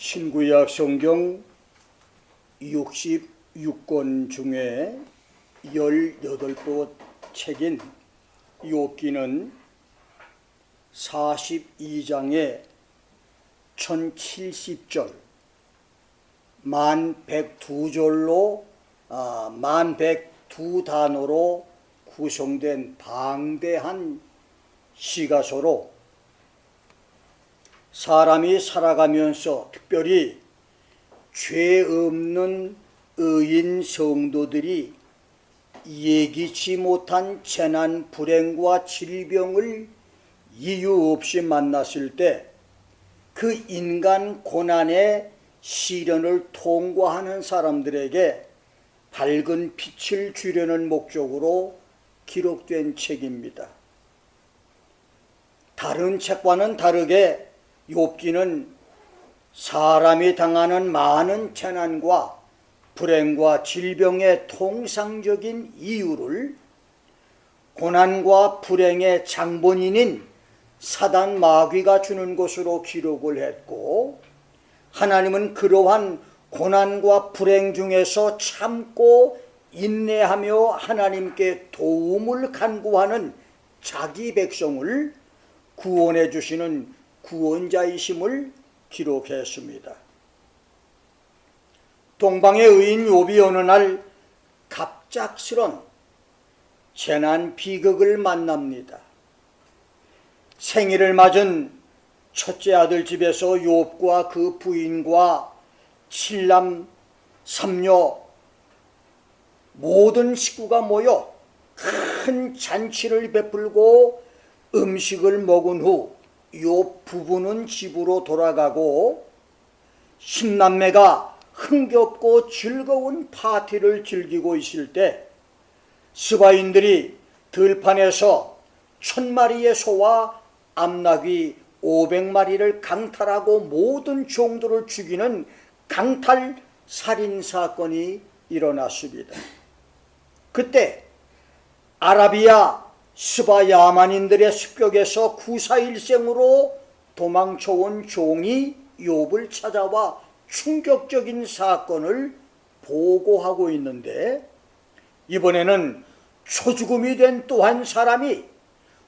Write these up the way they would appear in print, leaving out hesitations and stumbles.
신구약 성경 66권 중에 18번 책인 욥기는 42장에 1070절 1102절로 1102단어로 구성된 방대한 시가서로 사람이 살아가면서 특별히 죄 없는 의인 성도들이 예기치 못한 재난, 불행과 질병을 이유 없이 만났을 때 그 인간 고난의 시련을 통과하는 사람들에게 밝은 빛을 주려는 목적으로 기록된 책입니다. 다른 책과는 다르게 욥기는 사람이 당하는 많은 재난과 불행과 질병의 통상적인 이유를 고난과 불행의 장본인인 사단 마귀가 주는 것으로 기록을 했고, 하나님은 그러한 고난과 불행 중에서 참고 인내하며 하나님께 도움을 간구하는 자기 백성을 구원해 주시는 구원자이심을 기록했습니다. 동방의 의인 욥이 어느 날 갑작스런 재난 비극을 만납니다. 생일을 맞은 첫째 아들 집에서 욥과 그 부인과 7남 3녀 모든 식구가 모여 큰 잔치를 베풀고 음식을 먹은 후 욥 부부는 집으로 돌아가고 10남매가 흥겹고 즐거운 파티를 즐기고 있을 때 스바인들이 들판에서 1000마리의 소와 암나귀 500마리를 강탈하고 모든 종들을 죽이는 강탈 살인 사건이 일어났습니다. 그때 아라비아 스바 야만인들의 습격에서 구사일생으로 도망쳐온 종이 욥을 찾아와 충격적인 사건을 보고하고 있는데, 이번에는 초죽음이 된 또 한 사람이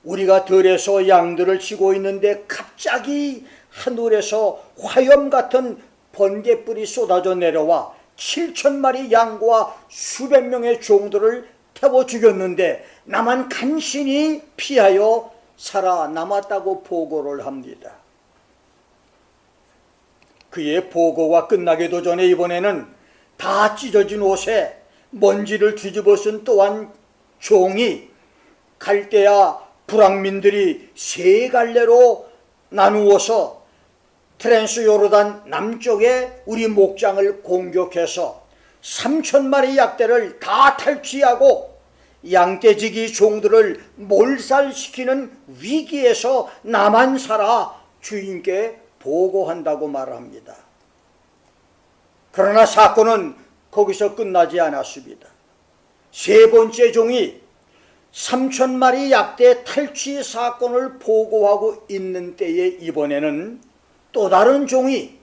우리가 들에서 양들을 치고 있는데 갑자기 하늘에서 화염 같은 번개불이 쏟아져 내려와 7000마리 양과 수백 명의 종들을 태워 죽였는데 나만 간신히 피하여 살아남았다고 보고를 합니다. 그의 보고가 끝나기도 전에 이번에는 다 찢어진 옷에 먼지를 뒤집어 쓴 또한 종이 갈대아 불황민들이 세 갈래로 나누어서 트랜스 요르단 남쪽에 우리 목장을 공격해서 3000마리 약대를 다 탈취하고 양떼지기 종들을 몰살시키는 위기에서 나만 살아 주인께 보고한다고 말합니다. 그러나 사건은 거기서 끝나지 않았습니다. 세 번째 종이 3000마리 약대 탈취 사건을 보고하고 있는 때에 이번에는 또 다른 종이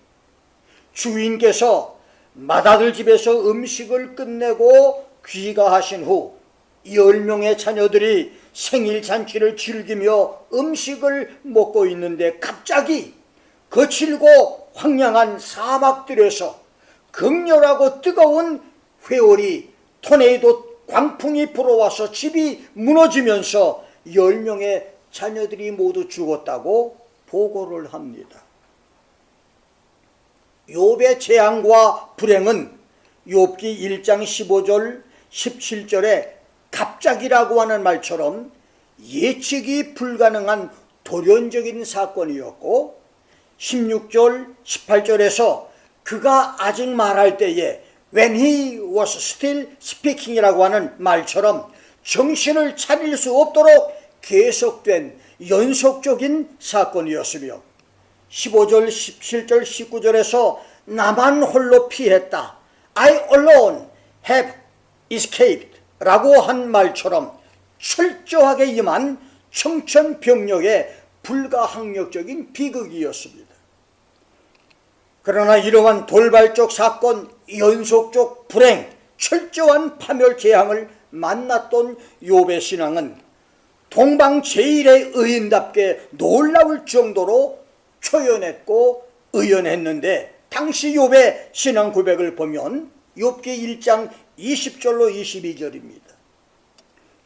주인께서 맏아들 집에서 음식을 끝내고 귀가하신 후 10명의 자녀들이 생일 잔치를 즐기며 음식을 먹고 있는데 갑자기 거칠고 황량한 사막들에서 극렬하고 뜨거운 회오리, 토네이도 광풍이 불어와서 집이 무너지면서 10명의 자녀들이 모두 죽었다고 보고를 합니다. 욥의 재앙과 불행은 욥기 1장 15절 17절에 갑자기라고 하는 말처럼 예측이 불가능한 돌연적인 사건이었고, 16절 18절에서 그가 아직 말할 때에 When he was still speaking이라고 하는 말처럼 정신을 차릴 수 없도록 계속된 연속적인 사건이었으며, 15절, 17절, 19절에서 나만 홀로 피했다, I alone have escaped 라고 한 말처럼 철저하게 임한 청천벽력의 불가항력적인 비극이었습니다. 그러나 이러한 돌발적 사건, 연속적 불행, 철저한 파멸 재앙을 만났던 욥의 신앙은 동방 제1의 의인답게 놀라울 정도로 초연했고 의연했는데, 당시 욥의 신앙 고백을 보면 욥기 1장 20절로 22절입니다.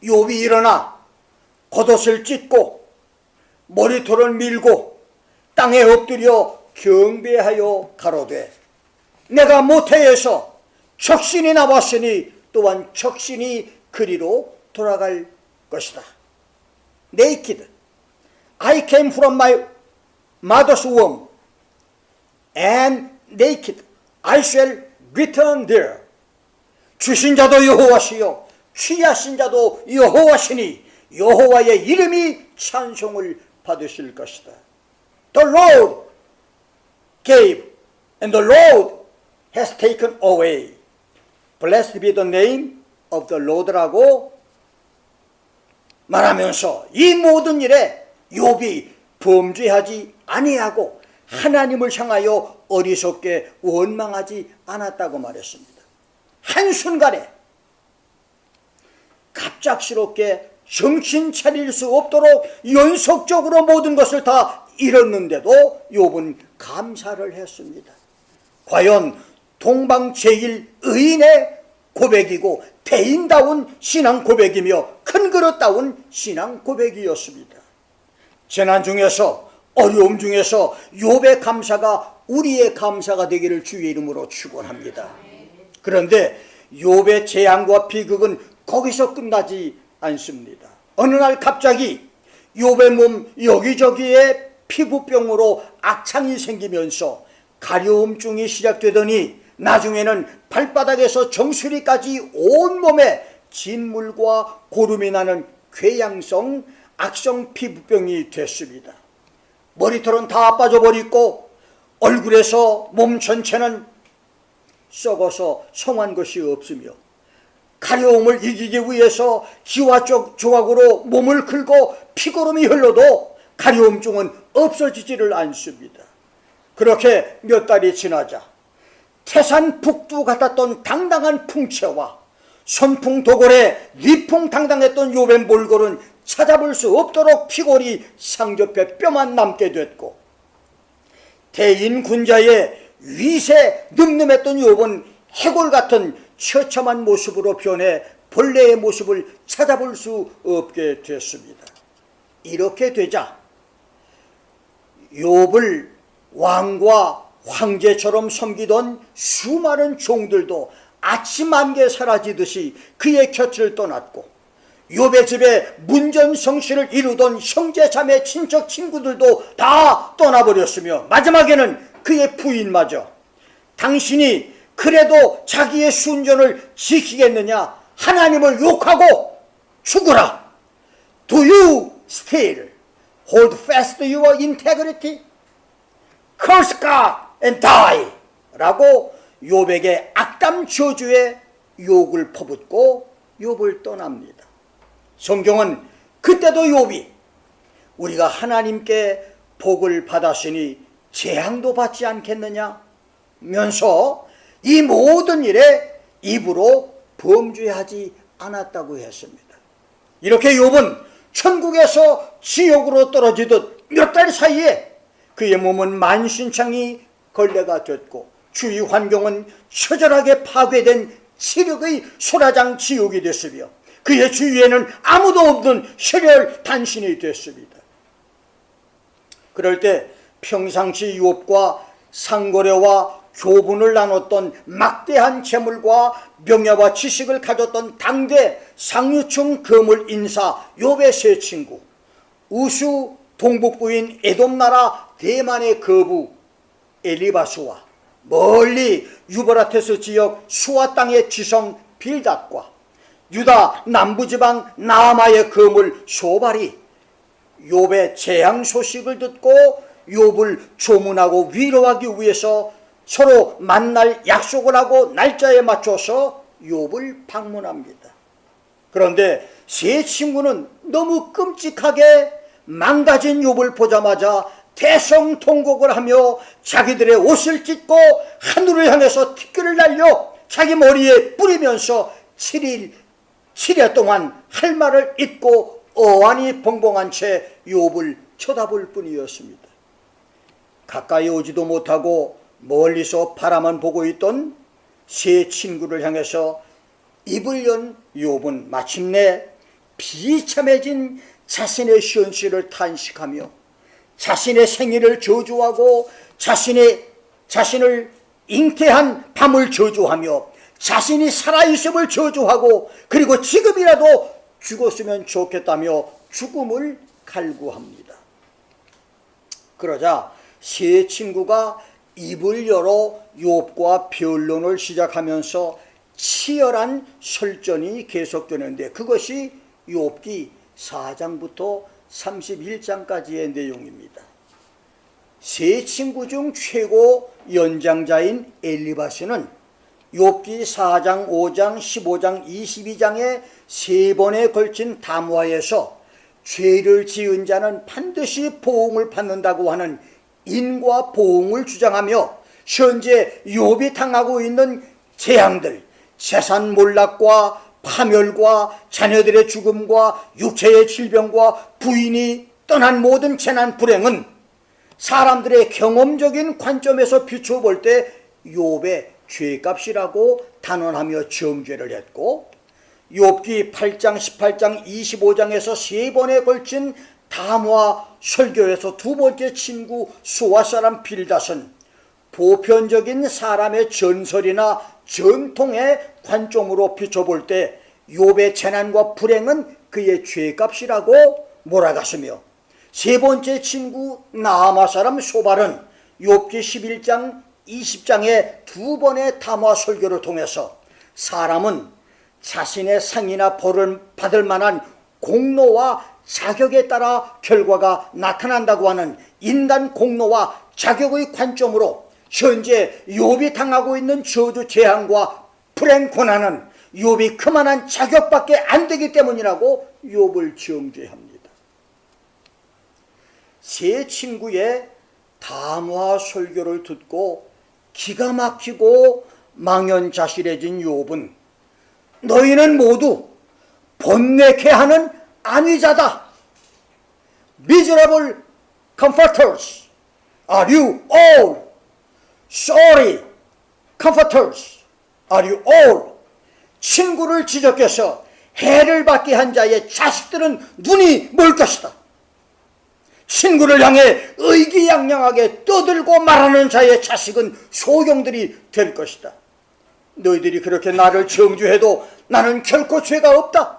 욥이 일어나 겉옷을 찢고 머리털을 밀고 땅에 엎드려 경배하여 가로되, 내가 모태에서 적신이 나왔으니 또한 적신이 그리로 돌아갈 것이다. Naked, I came from my mother's womb, and naked I shall return there. 주신 자도 여호와시요 취하신 자도 여호와시니 여호와의 이름이 찬송을 받으실 것이다. The Lord gave and the Lord has taken away. Blessed be the name of the Lord라고 말하면서 이 모든 일에 욥이 범죄하지 아니하고 하나님을 향하여 어리석게 원망하지 않았다고 말했습니다. 한순간에 갑작스럽게 정신 차릴 수 없도록 연속적으로 모든 것을 다 잃었는데도 욥은 감사를 했습니다. 과연 동방 제1 의인의 고백이고 대인다운 신앙 고백이며 큰 그릇다운 신앙 고백이었습니다. 재난 중에서, 어려움 중에서 욥의 감사가 우리의 감사가 되기를 주의 이름으로 축원합니다. 그런데 욥의 재앙과 비극은 거기서 끝나지 않습니다. 어느 날 갑자기 욥의 몸 여기저기에 피부병으로 악창이 생기면서 가려움증이 시작되더니 나중에는 발바닥에서 정수리까지 온몸에 진물과 고름이 나는 궤양성 악성 피부병이 됐습니다. 머리털은 다 빠져버리고 얼굴에서 몸 전체는 썩어서 성한 것이 없으며 가려움을 이기기 위해서 기와 조각으로 몸을 긁고 피고름이 흘러도 가려움증은 없어지지를 않습니다. 그렇게 몇 달이 지나자 태산 북두 같았던 당당한 풍채와 선풍 도골에 위풍당당했던 욥의 몰골은 찾아볼 수 없도록 피골이 상접해 뼈만 남게 됐고, 대인 군자의 위세 늠름했던 욥은 해골 같은 처참한 모습으로 변해 본래의 모습을 찾아볼 수 없게 됐습니다. 이렇게 되자 욥을 왕과 황제처럼 섬기던 수많은 종들도 아침 안개 사라지듯이 그의 곁을 떠났고, 욥의 집에 문전성시를 이루던 형제 자매 친척 친구들도 다 떠나버렸으며, 마지막에는 그의 부인마저 당신이 그래도 자기의 순전을 지키겠느냐, 하나님을 욕하고 죽으라. Do you still hold fast your integrity? Curse God and die. 라고 욥에게 악담 저주의 욕을 퍼붓고 욥을 떠납니다. 성경은 그때도 욥이 우리가 하나님께 복을 받았으니 재앙도 받지 않겠느냐 면서 이 모든 일에 입으로 범죄하지 않았다고 했습니다. 이렇게 욥은 천국에서 지옥으로 떨어지듯 몇 달 사이에 그의 몸은 만신창이 걸레가 됐고 주위 환경은 처절하게 파괴된 칠흑의 소라장 지옥이 됐으며 그의 주위에는 아무도 없는 혈혈 단신이 됐습니다. 그럴 때 평상시 욥과 상거래와 교분을 나눴던 막대한 재물과 명예와 지식을 가졌던 당대 상류층 거물 인사 욥의 세 친구, 우수 동북부인 에돔나라 대만의 거부 엘리바스와 멀리 유브라테스 지역 수아 땅의 지성 빌닷과 유다 남부지방 나아마의 거물 소발이 욥의 재앙 소식을 듣고 욥을 조문하고 위로하기 위해서 서로 만날 약속을 하고 날짜에 맞춰서 욥을 방문합니다. 그런데 세 친구는 너무 끔찍하게 망가진 욥을 보자마자 대성통곡을 하며 자기들의 옷을 찢고 하늘을 향해서 티끌을 날려 자기 머리에 뿌리면서 7일 동안 할 말을 잊고 어안이 벙벙한 채 욥을 쳐다볼 뿐이었습니다. 가까이 오지도 못하고 멀리서 바라만 보고 있던 세 친구를 향해서 입을 연 욥은 마침내 비참해진 자신의 현실을 탄식하며 자신의 생일을 저주하고 자신을 잉태한 밤을 저주하며 자신이 살아있음을 저주하고 그리고 지금이라도 죽었으면 좋겠다며 죽음을 갈구합니다. 그러자 세 친구가 입을 열어 욥과 변론을 시작하면서 치열한 설전이 계속되는데 그것이 욥기 4장부터 31장까지의 내용입니다. 세 친구 중 최고 연장자인 엘리바스는 욥기 4장, 5장, 15장, 22장의 세 번에 걸친 담화에서 죄를 지은 자는 반드시 보응을 받는다고 하는 인과 보응을 주장하며 현재 욥이 당하고 있는 재앙들, 재산 몰락과 파멸과 자녀들의 죽음과 육체의 질병과 부인이 떠난 모든 재난 불행은 사람들의 경험적인 관점에서 비춰볼 때 욥의 죄값이라고 단언하며 정죄를 했고 욥기 8장, 18장, 25장에서 세 번에 걸친 담화 설교에서 두 번째 친구 수아 사람 빌닷은 보편적인 사람의 전설이나 전통의 관점으로 비춰볼 때 욥의 재난과 불행은 그의 죄값이라고 몰아갔으며 세 번째 친구 나아마 사람 소발은 욥기 11장, 20장의 두 번의 담화 설교를 통해서 사람은 자신의 상이나 벌을 받을 만한 공로와 자격에 따라 결과가 나타난다고 하는 인간 공로와 자격의 관점으로 현재 욥이 당하고 있는 저주 재앙과 불행 고난은 욥이 그만한 자격밖에 안 되기 때문이라고 욥을 정죄합니다. 세 친구의 담화 설교를 듣고 기가 막히고 망연자실해진 욥은 너희는 모두 번뇌케 하는 안위자다. Miserable comforters, are you all? Sorry comforters, are you all? 친구를 지적해서 해를 받게 한 자의 자식들은 눈이 멀 것이다. 친구를 향해 의기양양하게 떠들고 말하는 자의 자식은 소경들이 될 것이다. 너희들이 그렇게 나를 정죄해도 나는 결코 죄가 없다.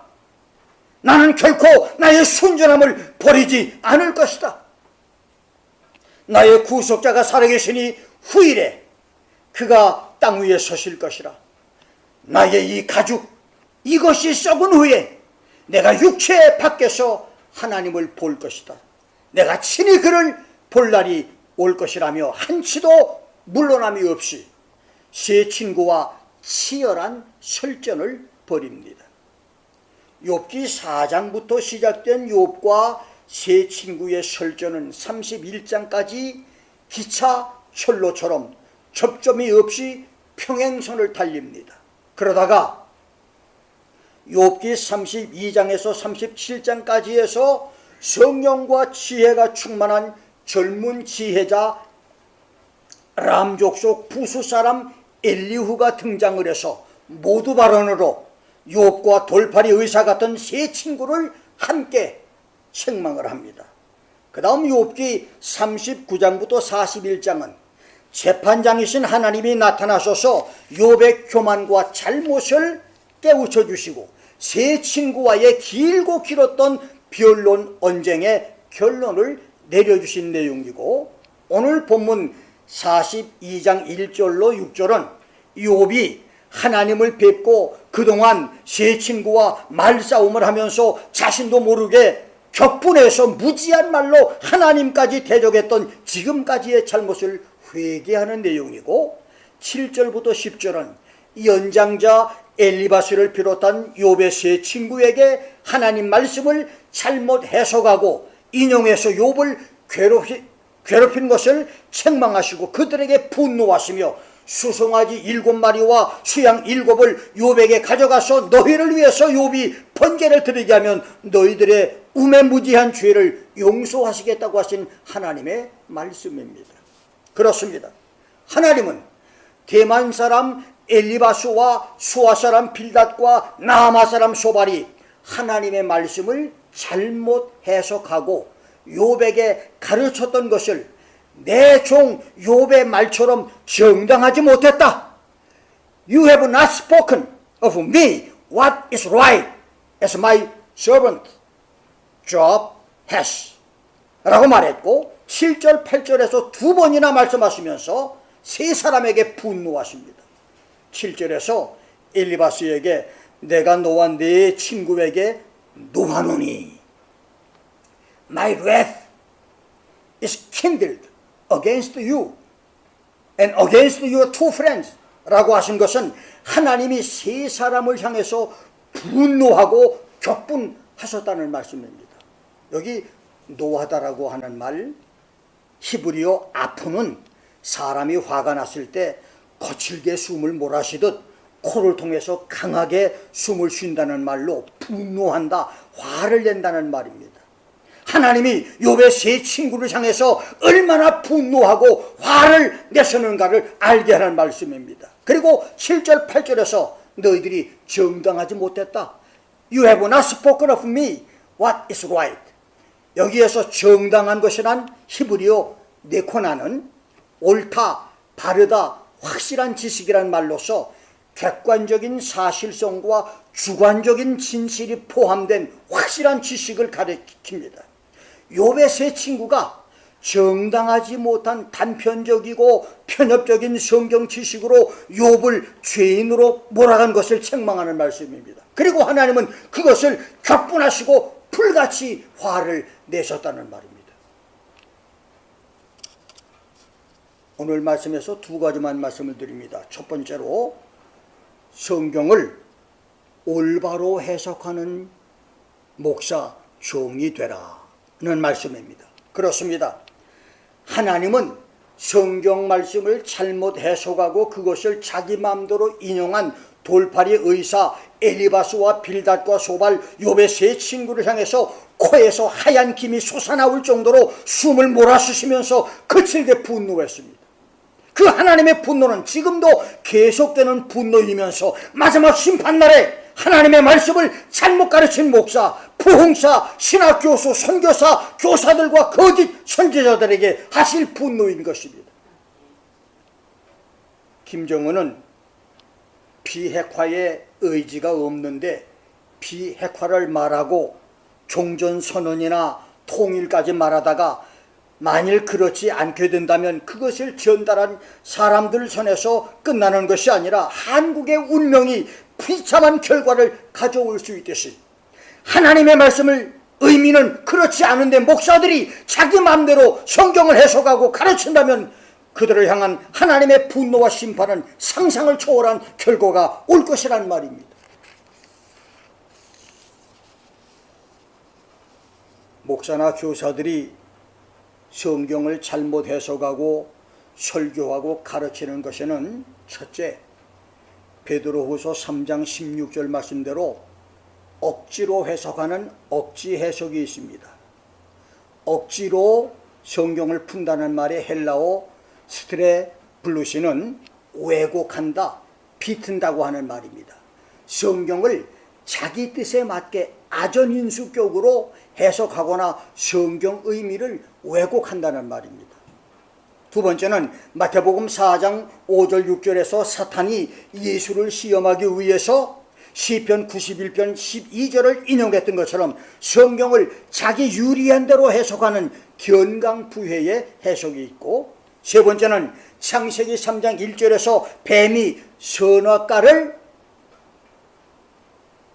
나는 결코 나의 순전함을 버리지 않을 것이다. 나의 구속자가 살아계시니 후일에 그가 땅 위에 서실 것이라. 나의 이 가죽 이것이 썩은 후에 내가 육체 밖에서 하나님을 볼 것이다. 내가 친히 그를 볼 날이 올 것이라며 한치도 물러남이 없이 세 친구와 치열한 설전을 벌입니다. 욥기 4장부터 시작된 욥과 세 친구의 설전은 31장까지 기차 철로처럼 접점이 없이 평행선을 달립니다. 그러다가 욥기 32장에서 37장까지에서 성령과 지혜가 충만한 젊은 지혜자 람족속 부수 사람 엘리후가 등장을 해서 모두 발언으로 욥과 돌팔이 의사 같은 세 친구를 함께 책망을 합니다. 그 다음 욥기 39장부터 41장은 재판장이신 하나님이 나타나셔서 욥의 교만과 잘못을 깨우쳐 주시고 세 친구와의 길고 길었던 변론 언쟁의 결론을 내려주신 내용이고 오늘 본문 42장 1절로 6절은 욥이 하나님을 뵙고 그동안 세 친구와 말싸움을 하면서 자신도 모르게 격분해서 무지한 말로 하나님까지 대적했던 지금까지의 잘못을 회개하는 내용이고 7절부터 10절은 연장자 엘리바스를 비롯한 욥의 세 친구에게 하나님 말씀을 잘못 해석하고 인용해서 욥을 괴롭힌 것을 책망하시고 그들에게 분노하시며 수송아지 7마리와 수양 7을 욥에게 가져가서 너희를 위해서 욥이 번제를 드리게 하면 너희들의 우매무지한 죄를 용서하시겠다고 하신 하나님의 말씀입니다. 그렇습니다. 하나님은 대만 사람 엘리바스와 수아 사람 빌닷과 나아마 사람 소발이 하나님의 말씀을 잘못 해석하고 욥에게 가르쳤던 것을 내 종 욥의 말처럼 정당하지 못했다. You have not spoken of me what is right as my servant Job has 라고 말했고 7절 8절에서 두 번이나 말씀하시면서 세 사람에게 분노하십니다. 7절에서 엘리바스에게 내가 너와 네 친구에게 노하노니 My wrath is kindled against you and against your two friends 라고 하신 것은 하나님이 세 사람을 향해서 분노하고 격분하셨다는 말씀입니다. 여기 노하다라고 하는 말 히브리어 아프는 사람이 화가 났을 때 거칠게 숨을 몰아쉬듯 코를 통해서 강하게 숨을 쉰다는 말로 분노한다, 화를 낸다는 말입니다. 하나님이 욥의 세 친구를 향해서 얼마나 분노하고 화를 내셨는가를 알게 하는 말씀입니다. 그리고 7절 8절에서 너희들이 정당하지 못했다. You have not spoken of me what is right. 여기에서 정당한 것이란 히브리어 네코나는 옳다, 바르다, 확실한 지식이란 말로서 객관적인 사실성과 주관적인 진실이 포함된 확실한 지식을 가리킵니다. 욥의 세 친구가 정당하지 못한 단편적이고 편협적인 성경 지식으로 욥을 죄인으로 몰아간 것을 책망하는 말씀입니다. 그리고 하나님은 그것을 격분하시고 불같이 화를 내셨다는 말입니다. 오늘 말씀에서 두 가지만 말씀을 드립니다. 첫 번째로 성경을 올바로 해석하는 목사 종이 되라는 말씀입니다. 그렇습니다. 하나님은 성경 말씀을 잘못 해석하고 그것을 자기 마음대로 인용한 돌팔이 의사 엘리바스와 빌닷과 소발 욥의 세 친구를 향해서 코에서 하얀 김이 솟아나올 정도로 숨을 몰아쉬시면서 거칠게 분노했습니다. 그 하나님의 분노는 지금도 계속되는 분노이면서 마지막 심판날에 하나님의 말씀을 잘못 가르친 목사, 부흥사, 신학교수, 선교사, 교사들과 거짓 선지자들에게 하실 분노인 것입니다. 김정은은 비핵화의 의지가 없는데 비핵화를 말하고 종전선언이나 통일까지 말하다가 만일 그렇지 않게 된다면 그것을 전달한 사람들 손에서 끝나는 것이 아니라 한국의 운명이 비참한 결과를 가져올 수 있듯이 하나님의 말씀을 의미는 그렇지 않은데 목사들이 자기 마음대로 성경을 해석하고 가르친다면 그들을 향한 하나님의 분노와 심판은 상상을 초월한 결과가 올 것이란 말입니다. 목사나 교사들이 성경을 잘못 해석하고 설교하고 가르치는 것에는 첫째, 베드로후서 3장 16절 말씀대로 억지로 해석하는 억지 해석이 있습니다. 억지로 성경을 푼다는 말의 헬라어 스트레블루시는 왜곡한다, 비튼다고 하는 말입니다. 성경을 자기 뜻에 맞게 아전인수격으로 해석하거나 성경 의미를 왜곡한다는 말입니다. 두 번째는 마태복음 4장 5절 6절에서 사탄이 예수를 시험하기 위해서 시편 91편 12절을 인용했던 것처럼 성경을 자기 유리한 대로 해석하는 견강부회의 해석이 있고, 세 번째는 창세기 3장 1절에서 뱀이 선악과를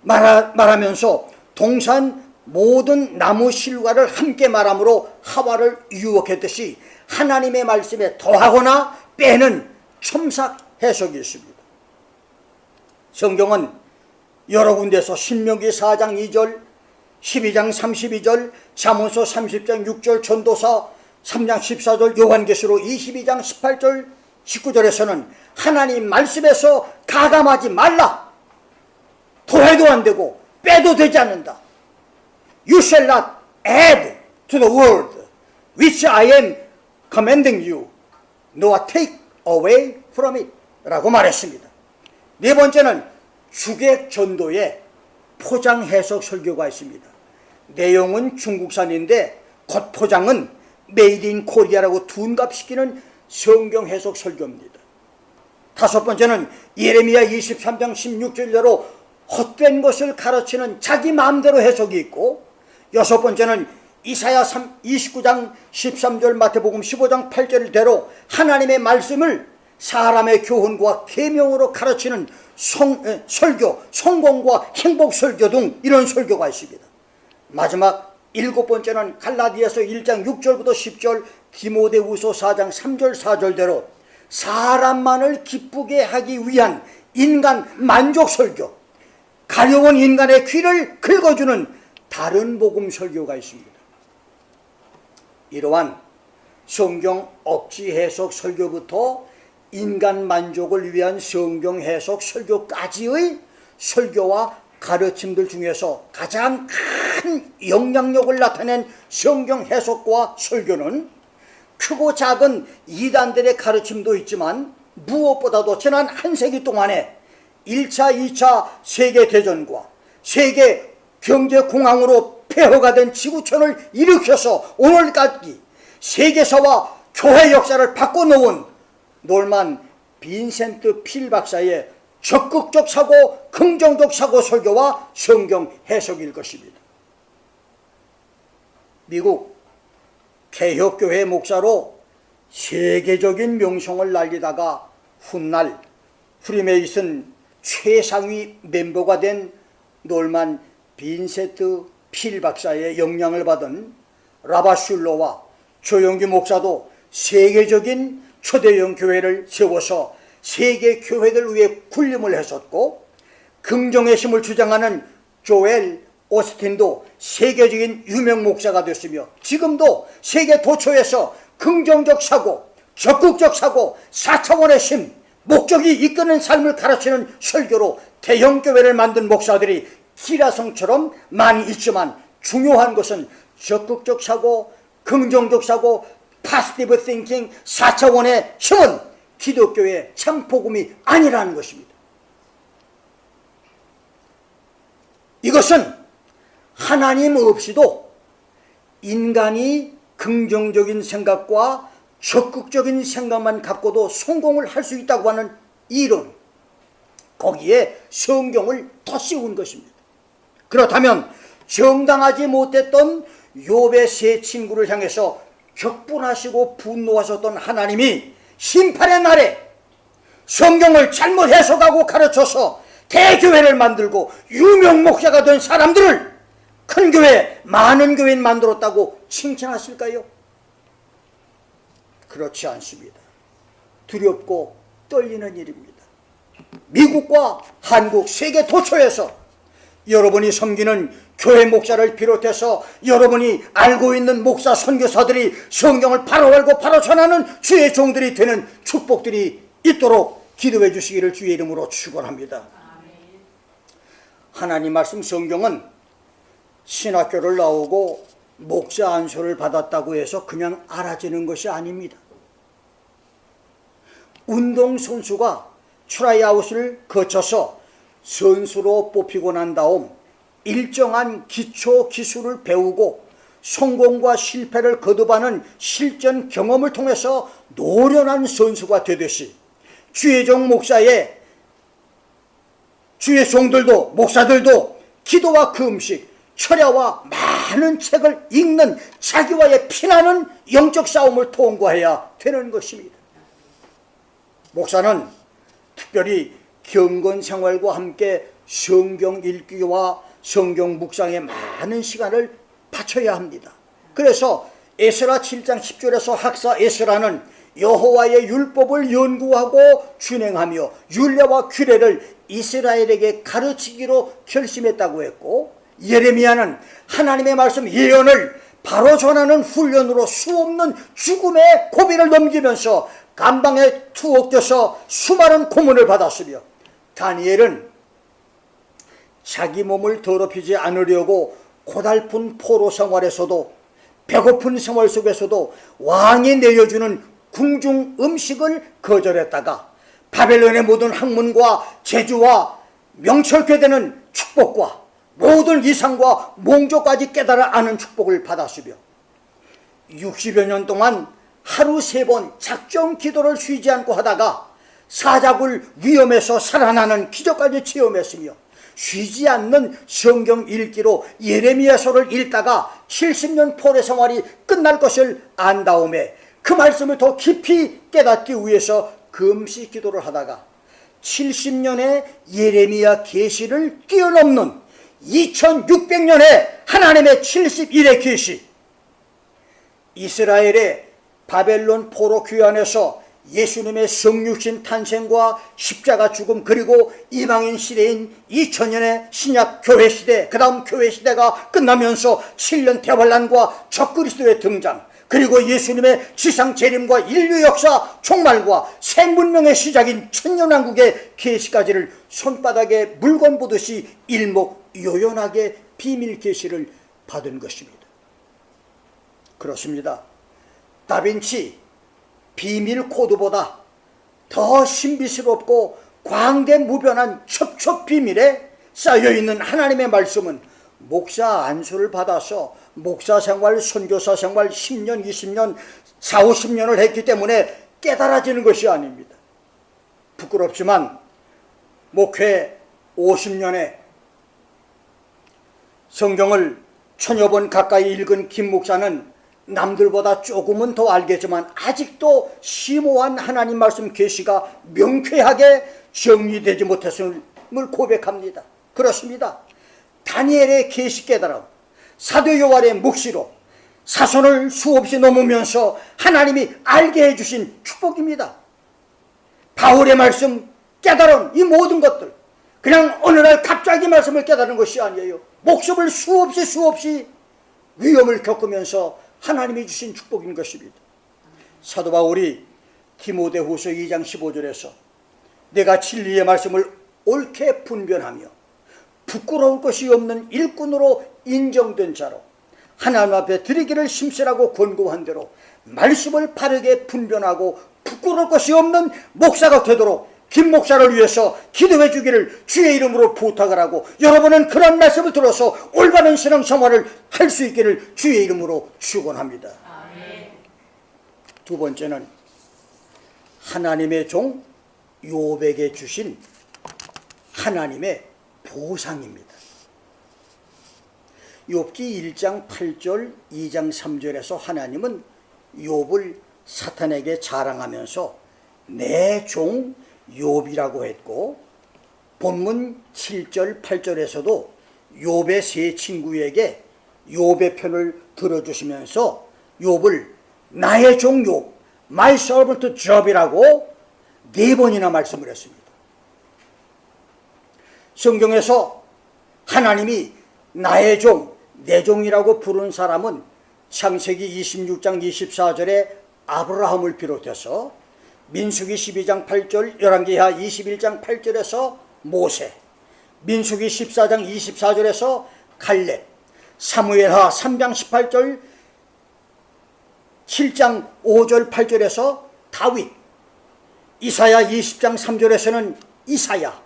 말하면서 동산 모든 나무 실과를 함께 말함으로 하와를 유혹했듯이 하나님의 말씀에 더하거나 빼는 첨삭 해석이 있습니다. 성경은 여러 군데서 신명기 4장 2절, 12장 32절, 잠언서 30장 6절, 전도서 3장 14절, 요한계시록 22장 18절 19절에서는 하나님 말씀에서 가감하지 말라. 더해도 안 되고 빼도 되지 않는다. You shall not add to the word which I am commanding you, nor take away from it 라고 말했습니다. 네 번째는 주객 전도의 포장 해석 설교가 있습니다. 내용은 중국산인데 겉포장은 메이드 인 코리아라고 둔갑시키는 성경 해석 설교입니다. 다섯 번째는 예레미야 23장 16절대로 헛된 것을 가르치는 자기 마음대로 해석이 있고, 여섯 번째는 이사야 29장 13절, 마태복음 15장 8절대로 하나님의 말씀을 사람의 교훈과 계명으로 가르치는 설교, 성공과 행복 설교 등 이런 설교가 있습니다. 마지막 일곱 번째는 갈라디아서 1장 6절부터 10절, 디모데후서 4장 3절 4절대로 사람만을 기쁘게 하기 위한 인간 만족 설교, 가려운 인간의 귀를 긁어주는 다른 복음 설교가 있습니다. 이러한 성경 억지 해석 설교부터 인간 만족을 위한 성경 해석 설교까지의 설교와 가르침들 중에서 가장 큰 영향력을 나타낸 성경 해석과 설교는 크고 작은 이단들의 가르침도 있지만 무엇보다도 지난 한 세기 동안에 1차, 2차 세계대전과 세계 경제공황으로 폐허가 된 지구촌을 일으켜서 오늘까지 세계사와 교회 역사를 바꿔놓은 놀만 빈센트 필 박사의 적극적 사고, 긍정적 사고 설교와 성경 해석일 것입니다. 미국 개혁교회 목사로 세계적인 명성을 날리다가 훗날 프리메이슨 최상위 멤버가 된 놀만 빈센트 필 박사의 영향을 받은 라바슐로와 조영규 목사도 세계적인 초대형 교회를 세워서 세계 교회들 위해 군림을 했었고, 긍정의 힘을 주장하는 조엘 오스틴도 세계적인 유명 목사가 됐으며, 지금도 세계 도처에서 긍정적 사고, 적극적 사고, 4차원의 힘, 목적이 이끄는 삶을 가르치는 설교로 대형 교회를 만든 목사들이 기라성처럼 많이 있지만, 중요한 것은 적극적 사고, 긍정적 사고, 파지티브 띵킹, 4차원의 힘은 기독교의 참 복음이 아니라는 것입니다. 이것은 하나님 없이도 인간이 긍정적인 생각과 적극적인 생각만 갖고도 성공을 할 수 있다고 하는 이론, 거기에 성경을 덧씌운 것입니다. 그렇다면 정당하지 못했던 욥의 세 친구를 향해서 격분하시고 분노하셨던 하나님이 심판의 날에 성경을 잘못 해석하고 가르쳐서 대교회를 만들고 유명 목사가 된 사람들을 큰 교회, 많은 교회인 만들었다고 칭찬하실까요? 그렇지 않습니다. 두렵고 떨리는 일입니다. 미국과 한국, 세계 도처에서 여러분이 섬기는 교회 목사를 비롯해서 여러분이 알고 있는 목사 선교사들이 성경을 바로 알고 바로 전하는 주의 종들이 되는 축복들이 있도록 기도해 주시기를 주의 이름으로 축원합니다. 하나님 말씀 성경은 신학교를 나오고 목사 안수를 받았다고 해서 그냥 알아지는 것이 아닙니다. 운동선수가 트라이아웃을 거쳐서 선수로 뽑히고 난 다음 일정한 기초 기술을 배우고 성공과 실패를 거듭하는 실전 경험을 통해서 노련한 선수가 되듯이 주의 종 목사의 주의 종들도 목사들도 기도와 금식, 철야와 많은 책을 읽는 자기와의 피나는 영적 싸움을 통과해야 되는 것입니다. 목사는 특별히 경건 생활과 함께 성경 읽기와 성경 묵상에 많은 시간을 바쳐야 합니다. 그래서 에스라 7장 10절에서 학사 에스라는 여호와의 율법을 연구하고 준행하며 율례와 규례를 이스라엘에게 가르치기로 결심했다고 했고, 예레미야는 하나님의 말씀 예언을 바로 전하는 훈련으로 수없는 죽음의 고비를 넘기면서 감방에 투옥돼서 수많은 고문을 받았으며, 다니엘은 자기 몸을 더럽히지 않으려고 고달픈 포로 생활에서도 배고픈 생활 속에서도 왕이 내려주는 궁중 음식을 거절했다가 바벨론의 모든 학문과 제주와 명철케 되는 축복과 모든 이상과 몽조까지 깨달아 아는 축복을 받았으며, 60여 년 동안 하루 3번 작정 기도를 쉬지 않고 하다가 사자굴 위험에서 살아나는 기적까지 체험했으며, 쉬지 않는 성경 읽기로 예레미야서를 읽다가 70년 포로 생활이 끝날 것을 안 다음에 그 말씀을 더 깊이 깨닫기 위해서 금식 기도를 하다가 70년의 예레미야 계시를 뛰어넘는 2600년의 하나님의 71의 계시, 이스라엘의 바벨론 포로 귀환에서 예수님의 성육신 탄생과 십자가 죽음, 그리고 이방인 시대인 2000년의 신약 교회 시대, 그 다음 교회 시대가 끝나면서 7년 대환란과 적그리스도의 등장, 그리고 예수님의 지상 재림과 인류 역사 종말과 새 문명의 시작인 천년왕국의 계시까지를 손바닥에 물건 보듯이 일목요연하게 비밀 계시를 받은 것입니다. 그렇습니다. 다빈치 비밀 코드보다 더 신비스럽고 광대무변한 첩첩 비밀에 쌓여있는 하나님의 말씀은 목사 안수를 받아서 목사 생활, 선교사 생활 10년, 20년, 4, 50년을 했기 때문에 깨달아지는 것이 아닙니다. 부끄럽지만 목회 50년에 성경을 1000여 번 가까이 읽은 김 목사는 남들보다 조금은 더 알겠지만 아직도 심오한 하나님 말씀 계시가 명쾌하게 정리되지 못했음을 고백합니다. 그렇습니다. 다니엘의 계시 깨달음, 사도 요한의 묵시로 사선을 수없이 넘으면서 하나님이 알게 해주신 축복입니다. 바울의 말씀, 깨달음, 이 모든 것들 그냥 어느 날 갑자기 말씀을 깨달은 것이 아니에요. 목숨을 수없이 위험을 겪으면서 하나님이 주신 축복인 것입니다. 사도 바울이 디모데후서 2장 15절에서 내가 진리의 말씀을 옳게 분별하며 부끄러울 것이 없는 일꾼으로 인정된 자로 하나님 앞에 드리기를 심쓰라고 권고한 대로 말씀을 바르게 분별하고 부끄러울 것이 없는 목사가 되도록 김 목사를 위해서 기도해 주기를 주의 이름으로 부탁을 하고, 여러분은 그런 말씀을 들어서 올바른 신앙 생활을 할 수 있기를 주의 이름으로 축원합니다. 아멘. 두 번째는 하나님의 종 욥에게 주신 하나님의 보상입니다. 욥기 1장 8절, 2장 3절에서 하나님은 욥을 사탄에게 자랑하면서 내 종 욥이라고 했고, 본문 7절 8절에서도 욥의 세 친구에게 욥의 편을 들어주시면서 욥을 나의 종 욥, my servant Job이라고 4번이나 말씀을 했습니다. 성경에서 하나님이 나의 종, 내 종이라고 부른 사람은 창세기 26장 24절에 아브라함을 비롯해서 민수기 12장 8절, 열왕기하 21장 8절에서 모세, 민수기 14장 24절에서 갈렙, 사무엘하 3장 18절, 7장 5절 8절에서 다윗, 이사야 20장 3절에서는 이사야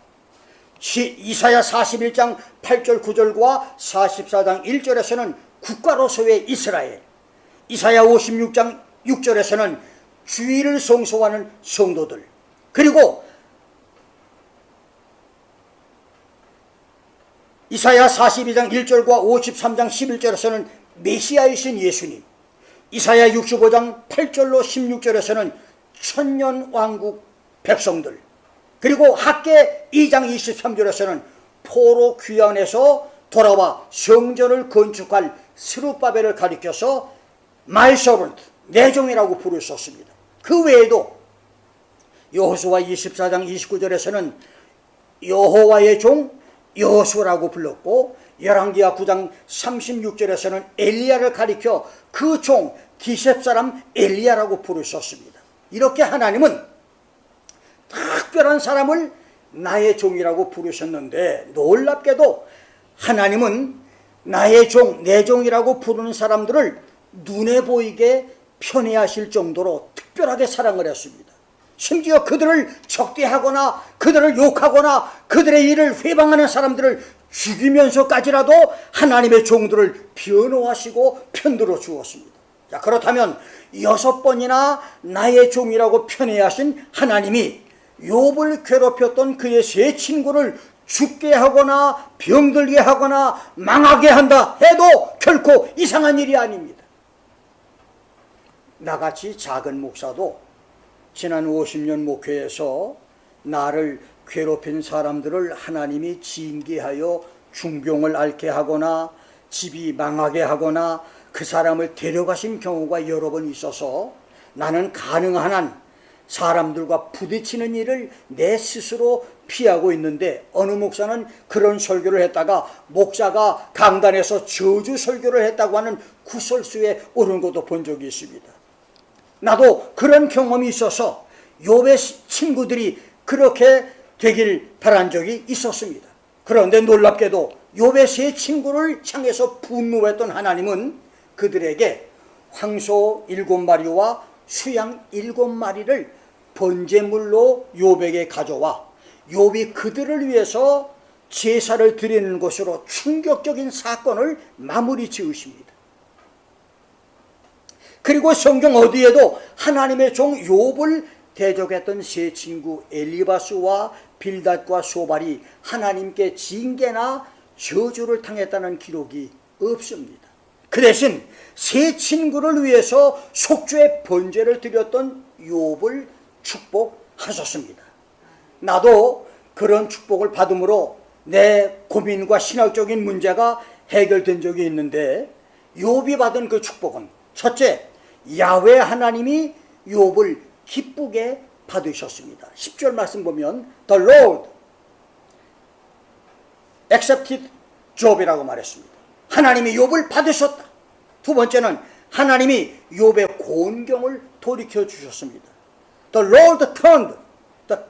41장 8절 9절과 44장 1절에서는 국가로서의 이스라엘, 이사야 56장 6절에서는 주의를 성소하는 성도들, 그리고 이사야 42장 1절과 53장 11절에서는 메시아이신 예수님, 이사야 65장 8절로 16절에서는 천년왕국 백성들, 그리고 학개 2장 23절에서는 포로 귀환에서 돌아와 성전을 건축할 스룹바벨을 가리켜서 My servant, 내 종이라고 부르셨습니다. 그 외에도 여호수아 24장 29절에서는 여호와의 종 여호수아라고 불렀고, 열왕기하 9장 36절에서는 엘리야를 가리켜 그 종 기셉 사람 엘리야라고 부르셨습니다. 이렇게 하나님은 특별한 사람을 나의 종이라고 부르셨는데, 놀랍게도 하나님은 나의 종, 내 종이라고 부르는 사람들을 눈에 보이게 편애하실 정도로 특별하게 사랑을 했습니다. 심지어 그들을 적대하거나 그들을 욕하거나 그들의 일을 회방하는 사람들을 죽이면서까지라도 하나님의 종들을 변호하시고 편들어 주었습니다. 자, 그렇다면 6번이나 나의 종이라고 편애하신 하나님이 욥을 괴롭혔던 그의 세 친구를 죽게 하거나 병들게 하거나 망하게 한다 해도 결코 이상한 일이 아닙니다. 나같이 작은 목사도 지난 50년 목회에서 나를 괴롭힌 사람들을 하나님이 징계하여 중병을 앓게 하거나 집이 망하게 하거나 그 사람을 데려가신 경우가 여러 번 있어서 나는 가능한 한 사람들과 부딪히는 일을 내 스스로 피하고 있는데, 어느 목사는 그런 설교를 했다가 목사가 강단에서 저주 설교를 했다고 하는 구설수에 오른 것도 본 적이 있습니다. 나도 그런 경험이 있어서 욥의 친구들이 그렇게 되길 바란 적이 있었습니다. 그런데 놀랍게도 욥의 세 친구를 향해서 분노했던 하나님은 그들에게 황소 7마리와 수양 7마리를 번제물로 욥에게 가져와 욥이 그들을 위해서 제사를 드리는 것으로 충격적인 사건을 마무리 지으십니다. 그리고 성경 어디에도 하나님의 종 욥을 대적했던 세 친구 엘리바스와 빌닷과 소발이 하나님께 징계나 저주를 당했다는 기록이 없습니다. 그 대신 세 친구를 위해서 속죄의 번제를 드렸던 욥을 축복하셨습니다. 나도 그런 축복을 받음으로 내 고민과 신학적인 문제가 해결된 적이 있는데, 욥이 받은 그 축복은 첫째, 야훼 하나님이 욥을 기쁘게 받으셨습니다. 10절 말씀 보면 The Lord accepted Job이라고 말했습니다. 하나님이 욥을 받으셨다. 두 번째는 하나님이 욥의 곤경을 돌이켜 주셨습니다. The Lord turned the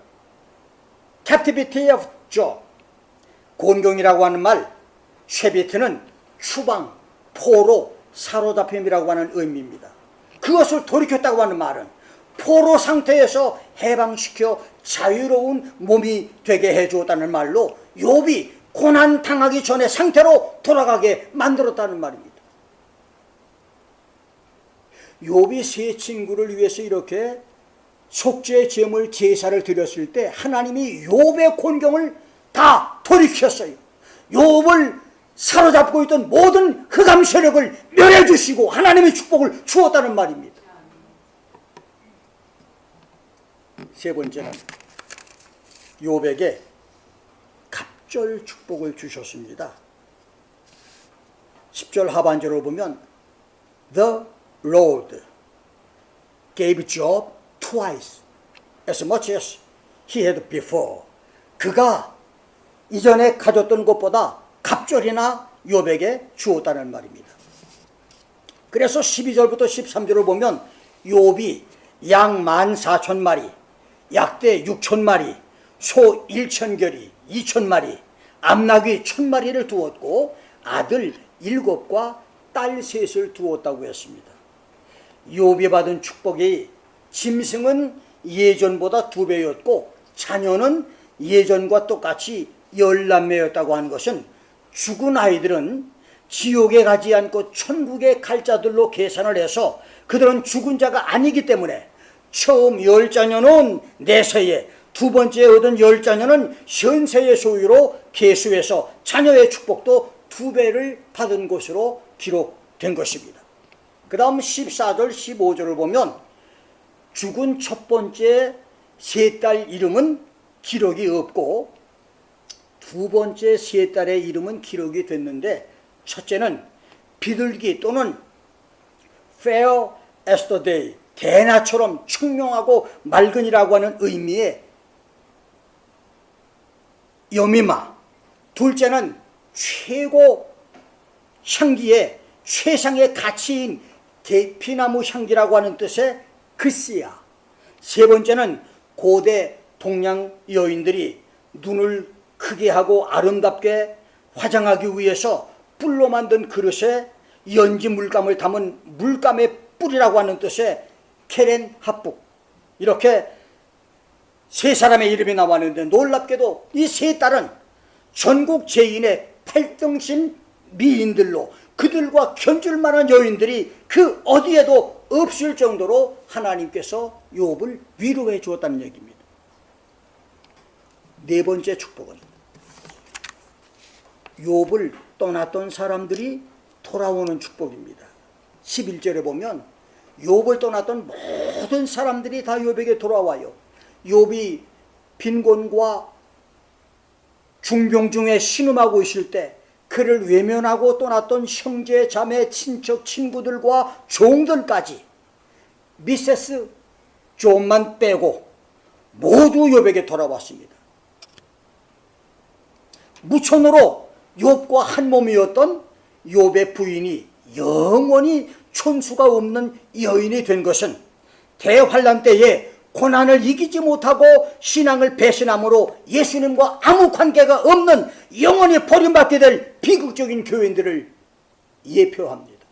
captivity of Job. 곤경이라고 하는 말, 쉐비트는 추방, 포로, 사로잡힘이라고 하는 의미입니다. 그것을 돌이켰다고 하는 말은 포로 상태에서 해방시켜 자유로운 몸이 되게 해주었다는 말로 욥이 고난 당하기 전의 상태로 돌아가게 만들었다는 말입니다. 욥이 세 친구를 위해서 이렇게 속죄 제물 제사를 드렸을 때 하나님이 욥의 곤경을 다 돌이켰어요. 욥을 사로잡고 있던 모든 흑암 세력을 멸해 주시고 하나님의 축복을 주었다는 말입니다. 세 번째는 욥에게 갑절 축복을 주셨습니다. 10절 하반절을 보면 The Lord gave Job twice as much as he had before. 그가 이전에 가졌던 것보다 갑절이나 욥에게 주었다는 말입니다. 그래서 12절부터 13절을 보면 욥이 양 14,000마리, 약대 6,000마리, 소 1,000결이 2,000마리, 암나귀 1,000마리를 두었고 아들 7과 딸 3을 두었다고 했습니다. 욥이 받은 축복이 짐승은 예전보다 2배였고 자녀는 예전과 똑같이 10남매였다고 하는 것은 죽은 아이들은 지옥에 가지 않고 천국에 갈 자들로 계산을 해서 그들은 죽은 자가 아니기 때문에 처음 10자녀는 4세에, 두 번째 얻은 10자녀는 50세의 소유로 계수해서 자녀의 축복도 2배를 받은 것으로 기록된 것입니다. 그 다음 14절 15절을 보면 죽은 첫 번째 세 딸 이름은 기록이 없고 두 번째 세 딸의 이름은 기록이 됐는데, 첫째는 비둘기 또는 fair as the day, 대나처럼 청명하고 맑은이라고 하는 의미의 여미마, 둘째는 최고 향기의 최상의 가치인 계피나무 향기라고 하는 뜻의 글씨야. 세 번째는 고대 동양 여인들이 눈을 크게 하고 아름답게 화장하기 위해서 뿔로 만든 그릇에 연지 물감을 담은 물감의 뿔이라고 하는 뜻의 케렌 합북, 이렇게 세 사람의 이름이 나왔는데 놀랍게도 이 세 딸은 전국 제인의 팔등신 미인들로 그들과 견줄 만한 여인들이 그 어디에도 없을 정도로 하나님께서 욥을 위로해 주었다는 얘기입니다. 네 번째 축복은 욥을 떠났던 사람들이 돌아오는 축복입니다. 11절에 보면 욥을 떠났던 모든 사람들이 다 욥에게 돌아와요. 욥이 빈곤과 중병 중에 신음하고 있을 때 그를 외면하고 떠났던 형제, 자매, 친척, 친구들과 종들까지 미세스 존만 빼고 모두 욥에게 돌아왔습니다. 무천으로 욥과 한 몸이었던 욥의 부인이 영원히 촌수가 없는 여인이 된 것은 대환란 때에 고난을 이기지 못하고 신앙을 배신함으로 예수님과 아무 관계가 없는 영원히 버림받게 될 비극적인 교인들을 예표합니다.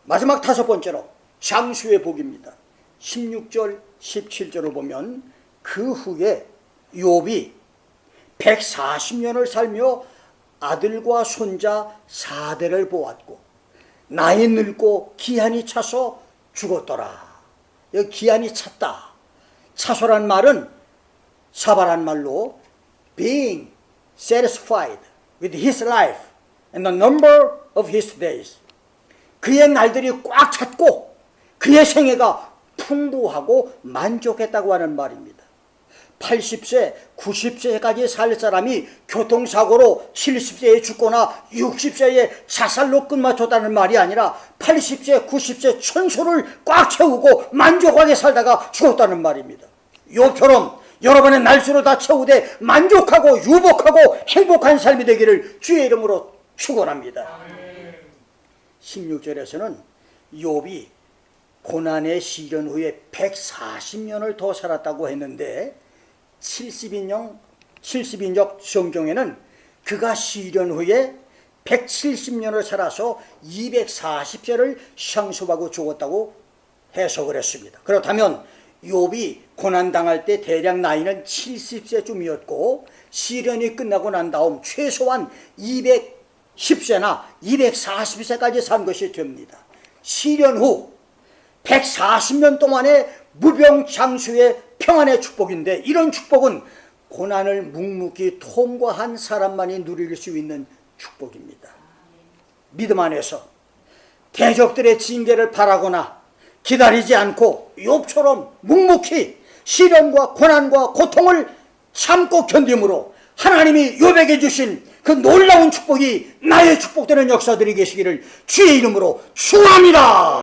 마지막 다섯 번째로 장수의 복입니다. 16절 17절을 보면 그 후에 욥이 140년을 살며 아들과 손자 4대를 보았고 나이 늙고 기한이 차서 죽었더라. 여기 기한이 찼다. 차소란 말은 사바란 말로 being satisfied with his life and the number of his days. 그의 날들이 꽉 찼고 그의 생애가 풍부하고 만족했다고 하는 말입니다. 80세, 90세까지 살 사람이 교통사고로 70세에 죽거나 60세에 자살로 끝마쳤다는 말이 아니라 80세, 90세 천수를 꽉 채우고 만족하게 살다가 죽었다는 말입니다. 욥처럼 여러분의 날수를 다 채우되 만족하고 유복하고 행복한 삶이 되기를 주의 이름으로 축원합니다. 16절에서는 욥이 고난의 시련 후에 140년을 더 살았다고 했는데 70인역 성경에는 그가 시련 후에 170년을 살아서 240세를 상속하고 죽었다고 해석을 했습니다. 그렇다면 욥이 고난당할 때 대략 나이는 70세쯤이었고 시련이 끝나고 난 다음 최소한 210세나 240세까지 산 것이 됩니다. 시련 후 140년 동안의 무병장수의 평안의 축복인데 이런 축복은 고난을 묵묵히 통과한 사람만이 누릴 수 있는 축복입니다. 믿음 안에서 대적들의 징계를 바라거나 기다리지 않고 욥처럼 묵묵히 시련과 고난과 고통을 참고 견딤으로 하나님이 욥에게 주신 그 놀라운 축복이 나의 축복되는 역사들이 계시기를 주의 이름으로 축원합니다.